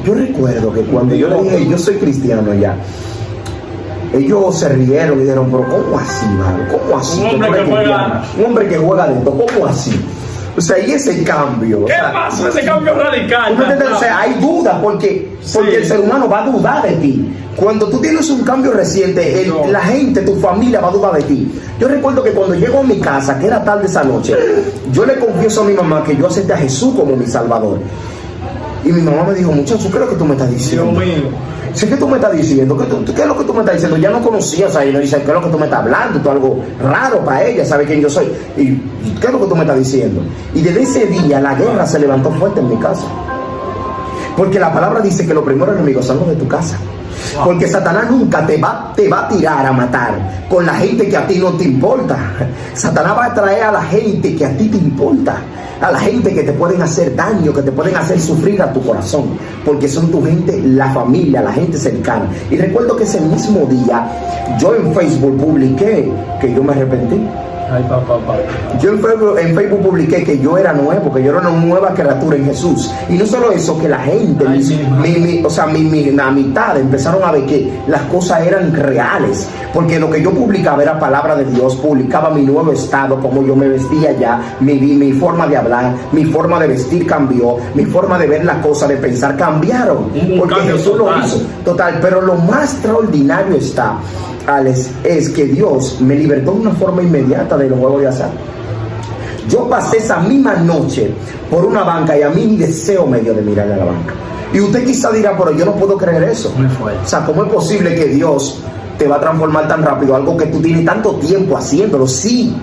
Yo recuerdo que cuando yo le dije, yo soy cristiano ya, ellos se rieron y dijeron, pero ¿cómo así, mano? ¿Cómo así? Un hombre que juega de esto, ¿cómo así? O sea, y ese cambio. ¿Qué pasó? Ese cambio radical. O sea, hay duda porque el ser humano va a dudar de ti. Cuando tú tienes un cambio reciente, la gente, tu familia va a dudar de ti. Yo recuerdo que cuando llego a mi casa, que era tarde esa noche, yo le confieso a mi mamá que yo acepté a Jesús como mi Salvador. Y mi mamá me dijo, muchacho, ¿qué es lo que tú me estás diciendo? Dios mío. ¿Qué tú me estás diciendo? ¿Qué es lo que tú me estás diciendo? Ya no conocías a ella. Me dice, ¿qué es lo que tú me estás hablando? Esto es algo raro para ella, sabe quién yo soy. ¿Y qué es lo que tú me estás diciendo? Y desde ese día la guerra se levantó fuerte en mi casa. Porque la palabra dice que los primeros enemigos son los de tu casa. Porque Satanás nunca te va a tirar a matar con la gente que a ti no te importa. Satanás va a traer a la gente que a ti te importa, a la gente que te pueden hacer daño, que te pueden hacer sufrir a tu corazón, porque son tu gente, la familia, la gente cercana. Y recuerdo que ese mismo día yo en Facebook publiqué que yo me arrepentí. Ay, papá. Yo en Facebook publiqué que yo era nuevo, que yo era una nueva criatura en Jesús. Y no solo eso, que la gente, mi amistad empezaron a ver que las cosas eran reales. Porque lo que yo publicaba era palabra de Dios, publicaba mi nuevo estado, cómo yo me vestía ya, mi forma de hablar, mi forma de vestir cambió, mi forma de ver las cosas, de pensar cambiaron. Porque Jesús lo hizo. Total, pero lo más extraordinario está, Alex, es que Dios me libertó de una forma inmediata de los juegos de azar. Yo pasé esa misma noche por una banca y a mí ni deseo me dio de mirar a la banca. Y usted quizá dirá, pero yo no puedo creer eso. O sea, ¿cómo es posible que Dios te va a transformar tan rápido algo que tú tienes tanto tiempo haciéndolo? Sí,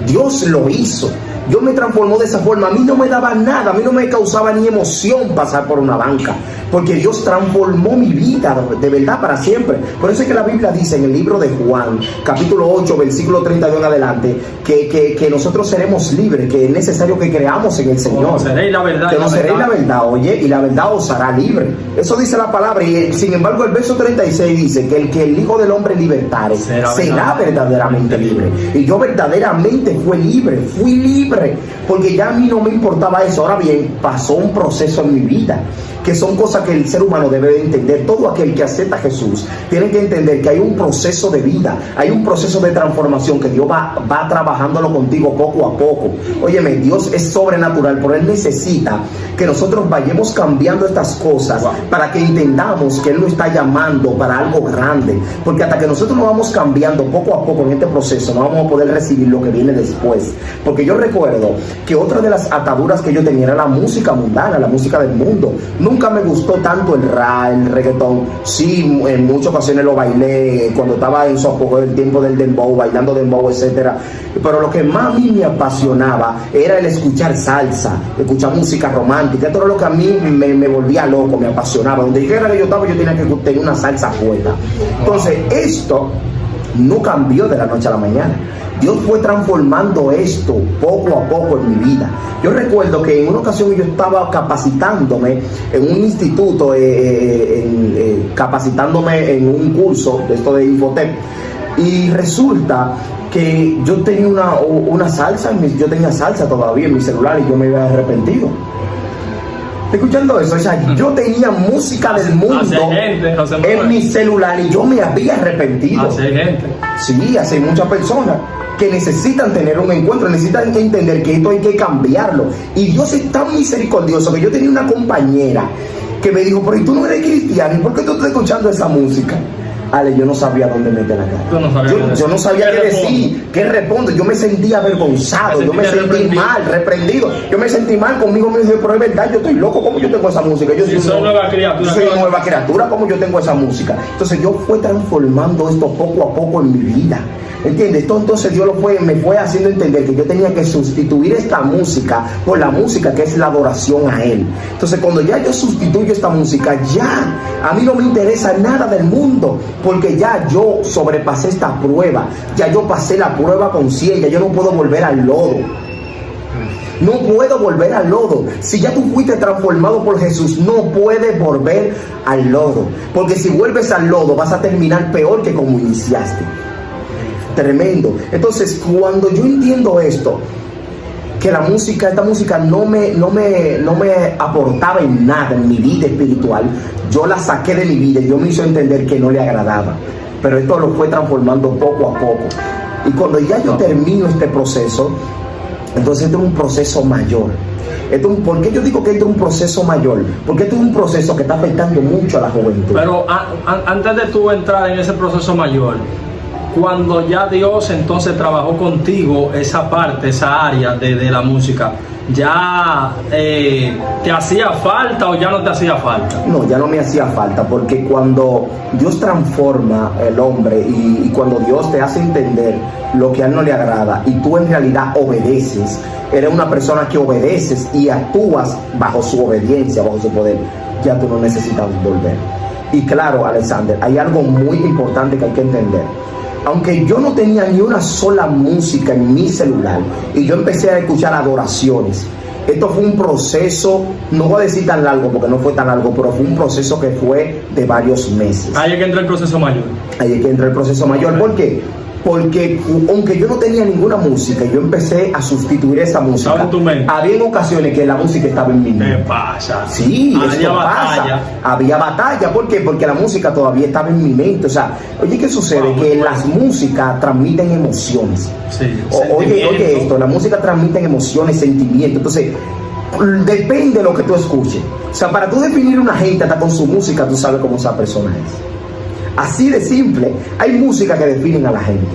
Dios lo hizo. Dios me transformó de esa forma. A mí no me daba nada, a mí no me causaba ni emoción pasar por una banca, porque Dios transformó mi vida de verdad para siempre. Por eso es que la Biblia dice en el libro de Juan, capítulo 8, versículo 32 en adelante, que nosotros seremos libres, que es necesario que creamos en el Señor. Conoceréis la verdad, que conoceréis la verdad, oye, y la verdad os hará libre. Eso dice la palabra. Y sin embargo el verso 36 dice que el Hijo del Hombre libertare será verdaderamente libre. Y yo verdaderamente fui libre, porque ya a mí no me importaba eso. Ahora bien, pasó un proceso en mi vida, que son cosas que el ser humano debe de entender. Todo aquel que acepta a Jesús tiene que entender que hay un proceso de vida, hay un proceso de transformación que Dios va trabajándolo contigo poco a poco. Óyeme, Dios es sobrenatural, pero Él necesita que nosotros vayamos cambiando estas cosas para que entendamos que Él nos está llamando para algo grande, porque hasta que nosotros nos vamos cambiando poco a poco en este proceso, no vamos a poder recibir lo que viene después. Porque yo recuerdo que otra de las ataduras que yo tenía era la música mundana, la música del mundo. Nunca me gustó tanto el rap, el reggaetón. Sí, en muchas ocasiones lo bailé cuando estaba en su apogeo del tiempo del dembow, bailando dembow, etcétera. Pero lo que más a mí me apasionaba era el escuchar salsa, escuchar música romántica. Esto era lo que a mí me volvía loco, me apasionaba. Donde dijera que yo estaba, yo tenía que tener una salsa puesta. Entonces, esto no cambió de la noche a la mañana. Dios fue transformando esto poco a poco en mi vida. Yo recuerdo que en una ocasión yo estaba capacitándome en un instituto, capacitándome en un curso de esto de Infotep, y resulta que yo tenía una salsa, yo tenía salsa todavía en mi celular y yo me había arrepentido. Escuchando eso, o sea, yo tenía música del mundo en mi celular y yo me había arrepentido. Sí, hace muchas personas que necesitan tener un encuentro, necesitan entender que esto hay que cambiarlo. Y Dios es tan misericordioso que yo tenía una compañera que me dijo, pero ¿y tú no eres cristiano? ¿Y por qué tú estás escuchando esa música? Ale, yo no sabía dónde meter la cara. Yo no sabía qué decir, qué responder. Yo me sentía avergonzado, yo me sentí mal, reprendido. Yo me sentí mal conmigo mismo. Pero es verdad, yo estoy loco, ¿cómo yo tengo esa música? Yo soy nueva criatura, ¿cómo yo tengo esa música? Entonces yo fui transformando esto poco a poco en mi vida. ¿Entiendes? Entonces Dios me fue haciendo entender que yo tenía que sustituir esta música por la música que es la adoración a Él. Entonces cuando ya yo sustituyo esta música, ya a mí no me interesa nada del mundo, porque ya yo sobrepasé esta prueba, ya yo pasé la prueba con 100, ya yo no puedo volver al lodo. No puedo volver al lodo. Si ya tú fuiste transformado por Jesús, no puedes volver al lodo, porque si vuelves al lodo vas a terminar peor que como iniciaste. Tremendo. Entonces, cuando yo entiendo esto, que esta música no me aportaba en nada en mi vida espiritual, yo la saqué de mi vida y yo me hizo entender que no le agradaba. Pero esto lo fue transformando poco a poco. Y cuando ya yo termino este proceso, entonces esto es un proceso mayor. ¿Por qué yo digo que esto es un proceso mayor? Porque esto es un proceso que está afectando mucho a la juventud. Pero antes de tú entrar en ese proceso mayor, cuando ya Dios entonces trabajó contigo esa parte, esa área de la música, ¿ya te hacía falta o ya no te hacía falta? No, ya no me hacía falta, porque cuando Dios transforma el hombre y cuando Dios te hace entender lo que a Él no le agrada y tú en realidad obedeces, eres una persona que obedeces y actúas bajo su obediencia, bajo su poder, ya tú no necesitas volver. Y claro, Alexander, hay algo muy importante que hay que entender. Aunque yo no tenía ni una sola música en mi celular y yo empecé a escuchar adoraciones, esto fue un proceso, no voy a decir tan largo porque no fue tan largo, pero fue un proceso que fue de varios meses. Ahí es que entra el proceso mayor. Ahí es que entra el proceso mayor. ¿Por qué? Porque aunque yo no tenía ninguna música, yo empecé a sustituir esa música. ¿Estaba en tu mente? Había ocasiones que la música estaba en mi mente. ¿Qué pasa? Sí, esto pasa. Había batalla. ¿Por qué? Porque la música todavía estaba en mi mente. O sea, oye, ¿qué sucede? Que las músicas transmiten emociones. Sí, oye esto, la música transmite emociones, sentimientos. Entonces, depende de lo que tú escuches. O sea, para tú definir una gente hasta con su música, tú sabes cómo esa persona es. Así de simple. Hay música que definen a la gente.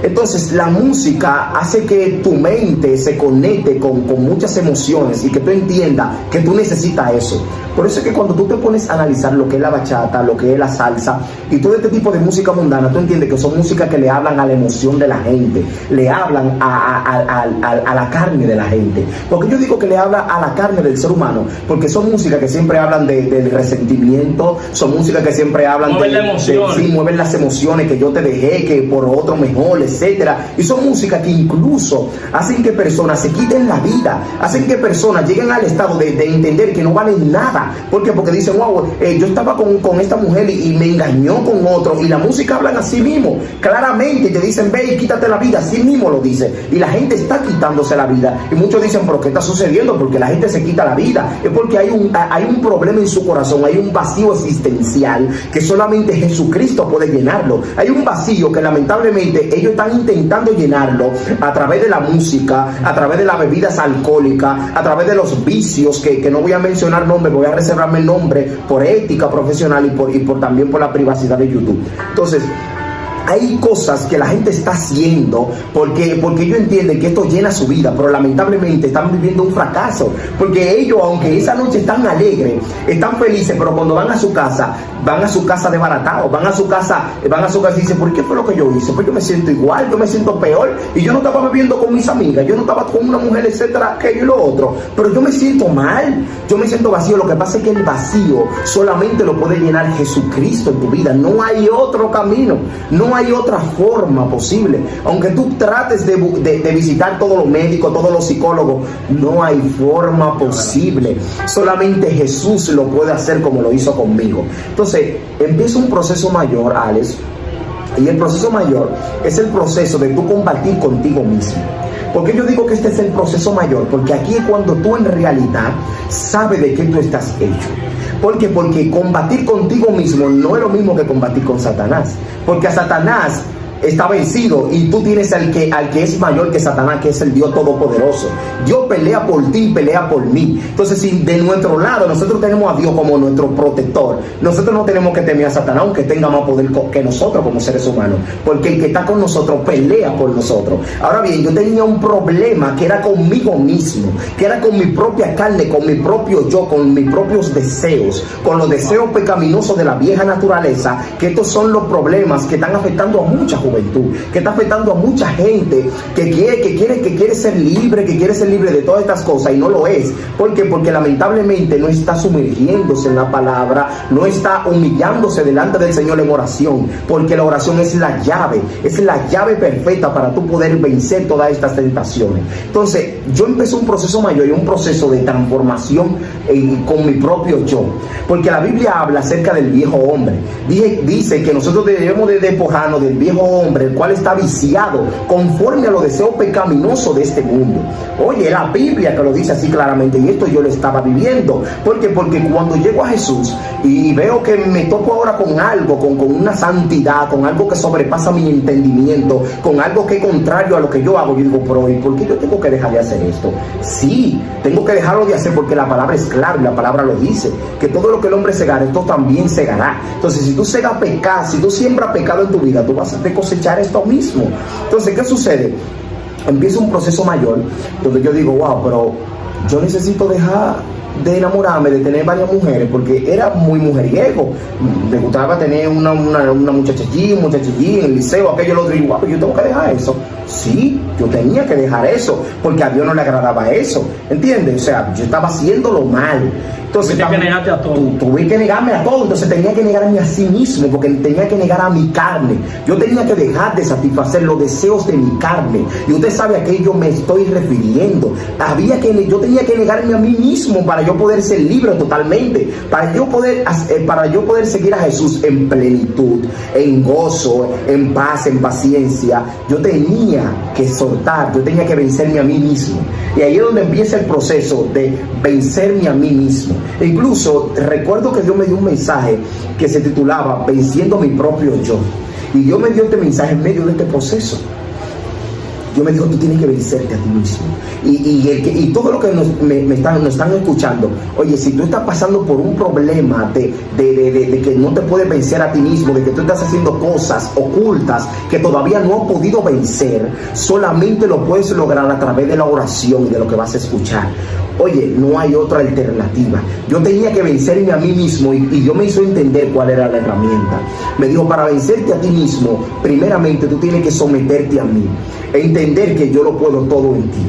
Entonces la música hace que tu mente se conecte con muchas emociones y que tú entiendas que tú necesitas eso. Por eso es que cuando tú te pones a analizar lo que es la bachata, lo que es la salsa y todo este tipo de música mundana, tú entiendes que son músicas que le hablan a la emoción de la gente, le hablan a la carne de la gente. Porque yo digo que le habla a la carne del ser humano, porque son músicas que siempre hablan del resentimiento, son músicas que siempre hablan sí, mueven las emociones, que yo te dejé, que por otro mejor, etcétera. Y son músicas que incluso hacen que personas se quiten la vida, hacen que personas lleguen al estado de entender que no valen nada. ¿Por qué? Porque dicen, wow, yo estaba con esta mujer y me engañó con otro. Y la música hablan así mismo, claramente te dicen, ve y quítate la vida, así mismo lo dice. Y la gente está quitándose la vida. Y muchos dicen, pero ¿qué está sucediendo? Porque la gente se quita la vida. Es porque hay un problema en su corazón, hay un vacío existencial que solamente Jesucristo puede llenarlo. Hay un vacío que lamentablemente ellos están intentando llenarlo a través de la música, a través de las bebidas alcohólicas, a través de los vicios, que no voy a mencionar nombres, voy a reservarme el nombre por ética profesional y por también por la privacidad de YouTube. Entonces, hay cosas que la gente está haciendo porque ellos entienden que esto llena su vida, pero lamentablemente están viviendo un fracaso, porque ellos, aunque esa noche están alegres, están felices, pero cuando van a su casa desbaratados, van a su casa y dicen, ¿por qué fue lo que yo hice? Pues yo me siento igual, yo me siento peor, y yo no estaba bebiendo con mis amigas, yo no estaba con una mujer, etcétera, aquello y lo otro, pero yo me siento mal, yo me siento vacío. Lo que pasa es que el vacío solamente lo puede llenar Jesucristo en tu vida, no hay otro camino, no hay otra forma posible. Aunque tú trates de visitar todos los médicos, todos los psicólogos, no hay forma posible. Solamente Jesús lo puede hacer como lo hizo conmigo. Entonces empieza un proceso mayor, Alex, y el proceso mayor es el proceso de tú combatir contigo mismo. ¿Por qué yo digo que este es el proceso mayor? Porque aquí es cuando tú en realidad sabes de qué tú estás hecho. ¿Por qué? Porque combatir contigo mismo no es lo mismo que combatir con Satanás. Porque a Satanás está vencido y tú tienes al que es mayor que Satanás, que es el Dios Todopoderoso. Dios pelea por ti y pelea por mí. Entonces, si de nuestro lado nosotros tenemos a Dios como nuestro protector, nosotros no tenemos que temer a Satanás, aunque tenga más poder que nosotros como seres humanos, porque el que está con nosotros pelea por nosotros. Ahora bien, yo tenía un problema que era conmigo mismo, que era con mi propia carne, con mi propio yo, con mis propios deseos, con los deseos pecaminosos de la vieja naturaleza, que estos son los problemas que están afectando a mucha juventud, que está afectando a mucha gente que quiere ser libre, de todas estas cosas y no lo es. ¿Por qué? Porque lamentablemente no está sumergiéndose en la palabra, no está humillándose delante del Señor en oración, porque la oración es la llave perfecta para tú poder vencer todas estas tentaciones. Entonces yo empecé un proceso mayor y un proceso de transformación con mi propio yo, porque la Biblia habla acerca del viejo hombre. Dice que nosotros debemos de despojarnos del viejo hombre, el cual está viciado conforme a los deseos pecaminosos de este mundo. Oye, la Biblia que lo dice así claramente, y esto yo lo estaba viviendo. ¿Por qué? Porque cuando llego a Jesús y veo que me topo ahora con algo, con una santidad, con algo que sobrepasa mi entendimiento, con algo que es contrario a lo que yo hago, yo digo, pero ¿y por qué yo tengo que dejar de hacer esto? Sí, tengo que dejarlo de hacer porque la palabra es clara y la palabra lo dice, que todo lo que el hombre segare, esto también segará. Entonces, si tú segas pecado, si tú siembras pecado en tu vida, tú vas a cosechar esto mismo. Entonces, ¿qué sucede? Empieza un proceso mayor donde yo digo, wow, pero yo necesito dejar de enamorarme, de tener varias mujeres, porque era muy mujeriego. Me gustaba tener una muchacha allí, un muchacho allí en el liceo, aquello, lo otro, y wow, yo tengo que dejar eso. Sí, yo tenía que dejar eso, porque a Dios no le agradaba eso, ¿entiendes? O sea, yo estaba haciéndolo mal. Entonces, tuve que negarte a todo. Tuve que negarme a todo. Entonces tenía que negarme a sí mismo, porque tenía que negar a mi carne. Yo tenía que dejar de satisfacer los deseos de mi carne. Y usted sabe a qué yo me estoy refiriendo. Yo tenía que negarme a mí mismo para yo poder ser libre totalmente, para yo poder seguir a Jesús en plenitud, en gozo, en paz, en paciencia. Yo tenía que soltar, yo tenía que vencerme a mí mismo. Y ahí es donde empieza el proceso de vencerme a mí mismo. E incluso recuerdo que Dios me dio un mensaje que se titulaba Venciendo mi propio yo. Y Dios me dio este mensaje en medio de este proceso. Dios me dijo, tú tienes que vencerte a ti mismo. Y todo lo que nos están escuchando, oye, si tú estás pasando por un problema de que no te puedes vencer a ti mismo, de que tú estás haciendo cosas ocultas que todavía no has podido vencer, solamente lo puedes lograr a través de la oración y de lo que vas a escuchar. Oye, no hay otra alternativa. Yo tenía que vencerme a mí mismo y Dios me hizo entender cuál era la herramienta. Me dijo, para vencerte a ti mismo, primeramente tú tienes que someterte a mí, entender que yo lo puedo todo en ti.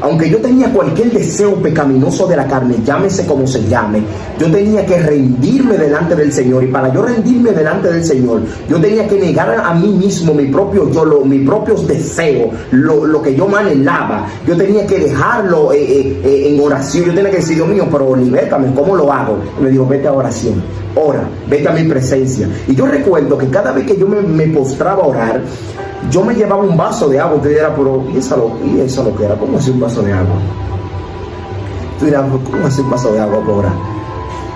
Aunque yo tenía cualquier deseo pecaminoso de la carne, llámese como se llame, yo tenía que rendirme delante del Señor. Y para yo rendirme delante del Señor, yo tenía que negar a mí mismo mi propio yo, mis propios deseos, lo que yo me anhelaba. Yo tenía que dejarlo en oración. Yo tenía que decir, Dios mío, pero libértame, ¿cómo lo hago? Y me dijo, vete a oración, ora, vete a mi presencia. Y yo recuerdo que cada vez que yo me postraba a orar, yo me llevaba un vaso de agua. Usted dirá, pero ¿y eso lo que era? ¿Cómo hacer un vaso de agua? Tú dirás, ¿cómo hacer un vaso de agua para orar?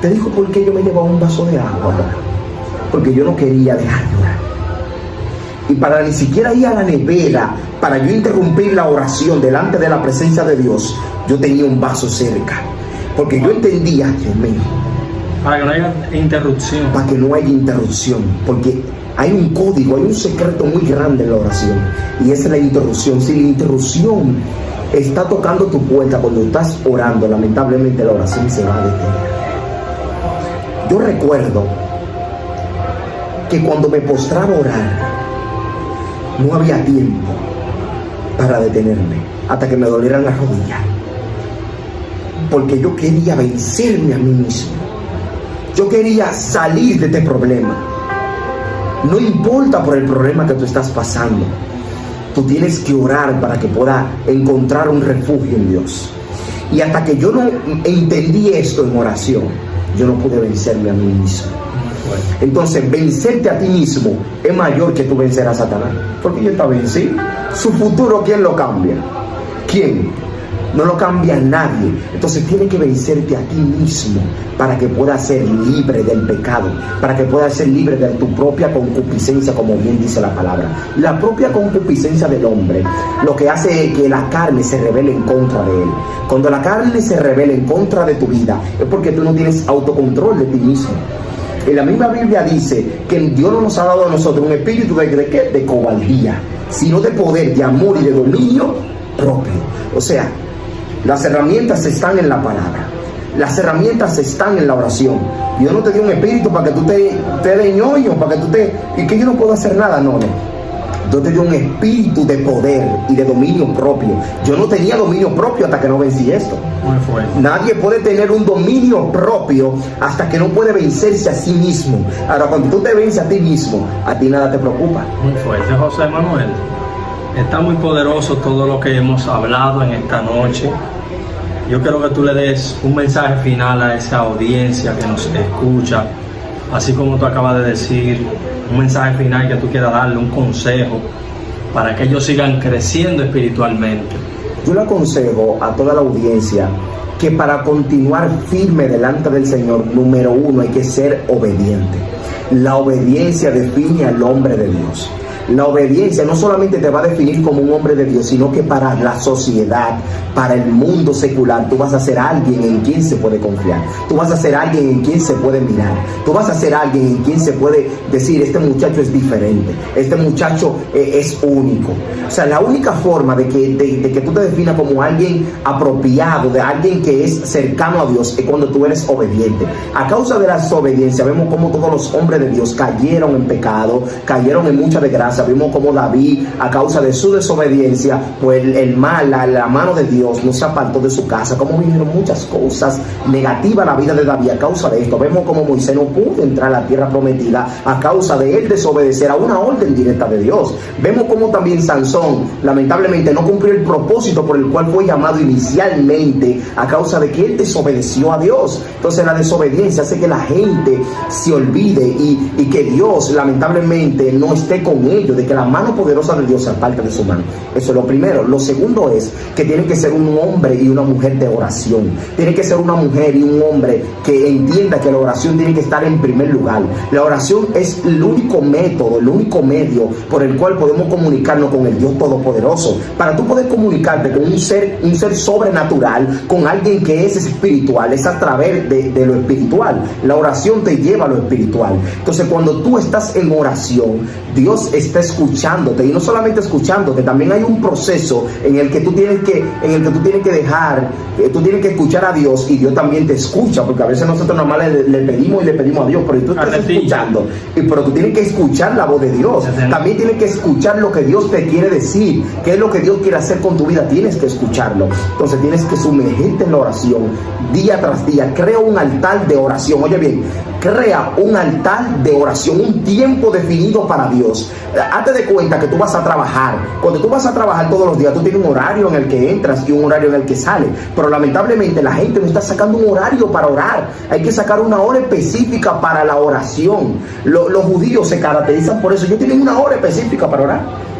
Te dijo, ¿por qué yo me llevaba un vaso de agua? Porque yo no quería dejar de orar. Y para ni siquiera ir a la nevera, para yo interrumpir la oración delante de la presencia de Dios, yo tenía un vaso cerca. Porque yo entendía, Dios mío, para que no haya interrupción. Para que no haya interrupción. Porque hay un código, hay un secreto muy grande en la oración, y esa es la interrupción. Si la interrupción está tocando tu puerta cuando estás orando, lamentablemente la oración se va a detener. Yo recuerdo que cuando me postraba a orar, no había tiempo para detenerme hasta que me dolieran las rodillas, porque yo quería vencerme a mí mismo. Yo quería salir de este problema. No importa por el problema que tú estás pasando, tú tienes que orar para que puedas encontrar un refugio en Dios. Y hasta que yo no entendí esto en oración, yo no pude vencerme a mí mismo. Entonces, vencerte a ti mismo es mayor que tú vencer a Satanás, porque yo estaba vencido. Su futuro, ¿quién lo cambia? ¿Quién? No lo cambia nadie. Entonces tienes que vencerte a ti mismo para que puedas ser libre del pecado, para que puedas ser libre de tu propia concupiscencia, como bien dice la palabra. La propia concupiscencia del hombre lo que hace es que la carne se rebele en contra de él. Cuando la carne se rebela en contra de tu vida, es porque tú no tienes autocontrol de ti mismo. Y la misma Biblia dice que Dios no nos ha dado a nosotros un espíritu de cobardía, sino de poder, de amor y de dominio propio. O sea, las herramientas están en la palabra. Las herramientas están en la oración. Dios no te dio un espíritu para que tú te de ñoño, para que tú y que yo no puedo hacer nada, no. Dios te dio un espíritu de poder y de dominio propio. Yo no tenía dominio propio hasta que no vencí esto. Muy fuerte. Nadie puede tener un dominio propio hasta que no puede vencerse a sí mismo. Ahora, cuando tú te vences a ti mismo, a ti nada te preocupa. Muy fuerte, José Manuel. Está muy poderoso todo lo que hemos hablado en esta noche. Yo quiero que tú le des un mensaje final a esa audiencia que nos escucha, así como tú acabas de decir, un mensaje final que tú quieras darle, un consejo para que ellos sigan creciendo espiritualmente. Yo le aconsejo a toda la audiencia que para continuar firme delante del Señor, número uno, hay que ser obediente. La obediencia define al hombre de Dios. La obediencia no solamente te va a definir como un hombre de Dios, sino que para la sociedad, para el mundo secular, tú vas a ser alguien en quien se puede confiar. Tú vas a ser alguien en quien se puede mirar. Tú vas a ser alguien en quien se puede decir, este muchacho es diferente, este muchacho es único. O sea, la única forma de que tú te definas como alguien apropiado, de alguien que es cercano a Dios, es cuando tú eres obediente. A causa de la desobediencia, vemos cómo todos los hombres de Dios cayeron en pecado, cayeron en mucha desgracia. Vimos como David, a causa de su desobediencia, pues el mal, la mano de Dios no se apartó de su casa. Como vinieron muchas cosas negativas a la vida de David a causa de esto. Vemos como Moisés no pudo entrar a la tierra prometida a causa de él desobedecer a una orden directa de Dios. Vemos como también Sansón lamentablemente no cumplió el propósito por el cual fue llamado inicialmente a causa de que él desobedeció a Dios. Entonces la desobediencia hace que la gente se olvide y que Dios lamentablemente no esté con él medio de que la mano poderosa de Dios se aparte de su mano. Eso es lo primero. Lo segundo es que tiene que ser un hombre y una mujer de oración. Tiene que ser una mujer y un hombre que entienda que la oración tiene que estar en primer lugar. La oración es el único método, el único medio por el cual podemos comunicarnos con el Dios Todopoderoso. Para tú poder comunicarte con un ser sobrenatural, con alguien que es espiritual, es a través de lo espiritual. La oración te lleva a lo espiritual. Entonces, cuando tú estás en oración, Dios está escuchándote, y no solamente escuchándote, también hay un proceso en el que tú tienes que escuchar a Dios, y Dios también te escucha, porque a veces nosotros nada más le pedimos a Dios, pero tú estás escuchando, pero tú tienes que escuchar la voz de Dios. También tienes que escuchar lo que Dios te quiere decir, qué es lo que Dios quiere hacer con tu vida. Tienes que escucharlo. Entonces tienes que sumergirte en la oración día tras día. Crea un altar de oración. Oye bien, crea un altar de oración, un tiempo definido para Dios. Hazte de cuenta que tú vas a trabajar. Cuando tú vas a trabajar todos los días, tú tienes un horario en el que entras y un horario en el que sales, pero lamentablemente la gente no está sacando un horario para orar. Hay que sacar una hora específica para la oración. Los judíos se caracterizan por eso. Ellos tienen una hora específica para orar.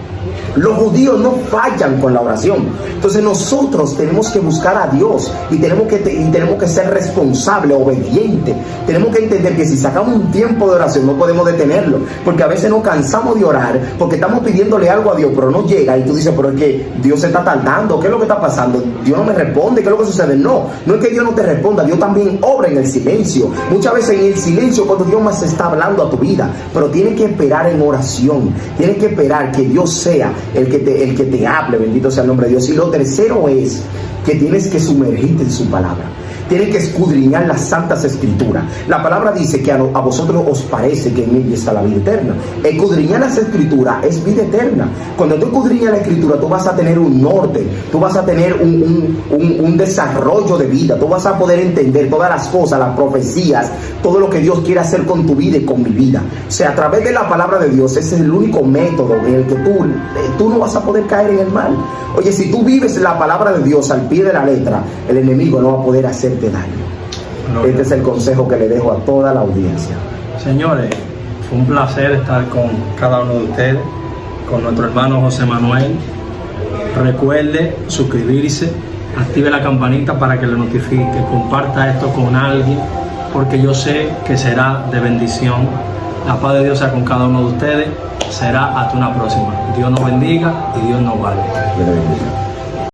Los judíos no fallan con la oración. Entonces nosotros tenemos que buscar a Dios, y tenemos que ser responsables, obedientes. Tenemos que entender que si sacamos un tiempo de oración no podemos detenerlo, porque a veces nos cansamos de orar porque estamos pidiéndole algo a Dios, pero no llega, y tú dices, pero es que Dios se está tardando, ¿qué es lo que está pasando? Dios no me responde, ¿qué es lo que sucede? No es que Dios no te responda, Dios también obra en el silencio. Muchas veces en el silencio cuando Dios más está hablando a tu vida, pero tienes que esperar en oración, tienes que esperar que Dios sea el que te hable. Bendito sea el nombre de Dios. Y lo tercero es que tienes que sumergirte en su palabra. Tienes que escudriñar las santas escrituras. La palabra dice que a vosotros os parece que en ella está la vida eterna. Escudriñar las escrituras es vida eterna. Cuando tú escudriñas la escritura, tú vas a tener un norte, tú vas a tener un desarrollo de vida, tú vas a poder entender todas las cosas, las profecías, todo lo que Dios quiere hacer con tu vida y con mi vida. O sea, a través de la palabra de Dios, ese es el único método en el que tú no vas a poder caer en el mal. Oye, si tú vives la palabra de Dios al pie de la letra, el enemigo no va a poder hacerte daño. Este es el consejo que le dejo a toda la audiencia. Señores, fue un placer estar con cada uno de ustedes, con nuestro hermano José Manuel. Recuerde suscribirse, active la campanita para que le notifique, comparta esto con alguien, porque yo sé que será de bendición. La paz de Dios sea con cada uno de ustedes. Será hasta una próxima. Dios nos bendiga y Dios nos guarde. Dios bendiga.